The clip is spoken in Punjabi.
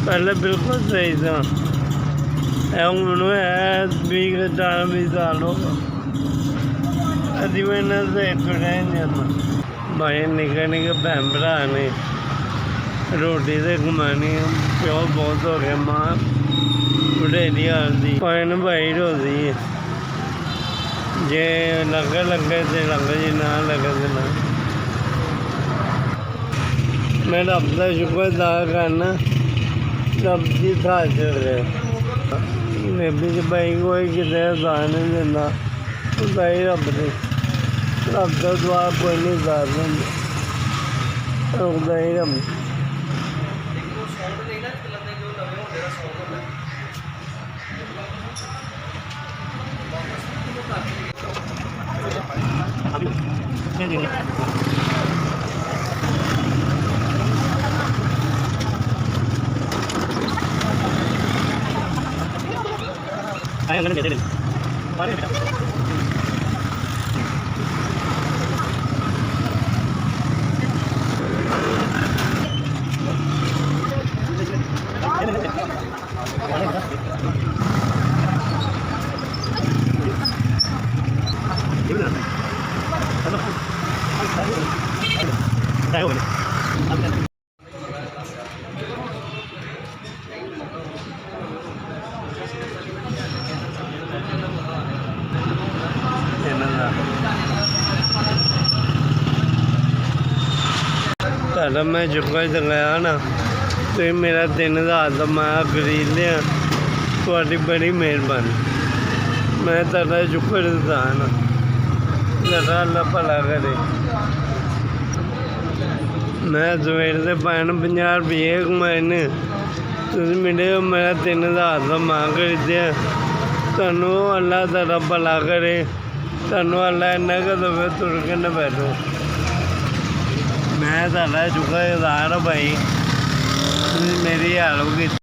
ਪਹਿਲੇ ਬਿਲਕੁਲ ਸਹੀ ਸਾਂ। ਇਹ ਮੈਨੂੰ ਹੈ 20 ਸਾਲ ਹੋ ਗਏ। ਅਸੀਂ ਮੈਂ ਇਹਨਾਂ ਦੇ ਤੁਰਿਆ ਹੀ ਨਹੀਂ ਜਾਂਦਾ। ਭਾਈ ਨਿੱਕੇ ਨਿੱਕੇ ਭੈਣ ਭਰਾ ਨੇ ਰੋਟੀ ਤੇ ਕਮਾਣੀ, ਪਿਓ ਬਹੁਤ ਹੋ ਗਿਆ, ਮਾਂ ਬੁਢੇਰੀ ਹਾਲਦੀ ਪੈਣ ਭਾਈ ਰੋਦੀ। ਜੇ ਲੰਗਰ ਲੱਗੇ ਤੇ ਲੰਗਰ, ਜੀ ਨਾ ਲੱਗੇ ਤੇ ਨਾ। ਮੈਂ ਰੱਬ ਦਾ ਸ਼ੁਕਰ ਅਦਾ ਕਰਨਾ, ਰੱਬ ਦੀ ਥਾਂ ਚੜ ਰਿਹਾ। ਮੇਬੀ ਚ ਭਾਈ ਕੋਈ ਕਿਤੇ ਅਸਾਨ ਨਹੀਂ ਦਿੰਦਾ, ਭਾਈ ਰੱਬ ਦੇ ਰੱਬ ਦਾ ਦੁਆ ਕੋਈ ਨਹੀਂ ਕਰ ਦਿੰਦਾ, ਰੁਕਦਾ ਹੀ ਰੱਬ। ਤੁਹਾਡਾ ਮੈਂ ਸ਼ੁਕਰ ਚਲਾਇਆ ਨਾ, ਤੁਸੀਂ ਮੇਰਾ 3000 ਦਾ ਮੈਂ ਖਰੀਦ ਲਿਆ, ਤੁਹਾਡੀ ਬੜੀ ਮਿਹਰਬਾਨੀ। ਮੈਂ ਤੁਹਾਡਾ ਸ਼ੁਕਰ ਅਦਾ ਨਾ, ਤੁਹਾਡਾ ਅੱਲਾ ਭਲਾ ਕਰੇ। ਮੈਂ ਸਵੇਰ ਦੇ 50 ਰੁਪਏ ਕਮਾਏ ਨੇ, ਤੁਸੀਂ ਮੇਰੇ ਮੇਰਾ 3000 ਦਾ ਮਾਂ ਖਰੀਦਿਆ। ਤੁਹਾਨੂੰ ਅੱਲਾ ਤੁਹਾਡਾ ਭਲਾ ਕਰੇ, ਤੁਹਾਨੂੰ ਅੱਲਾ ਇੰਨਾ ਕੁ ਦੇਵੇ ਤੁਰ ਕੇ ਨਾ ਬੈਠੋ। ਮੈਂ ਤੁਹਾਡਾ ਸ਼ੁਕਰ ਅਦਾ ਭਾਈ, ਤੁਸੀਂ ਮੇਰੀ ਹੈਲਪ ਕੀਤੀ।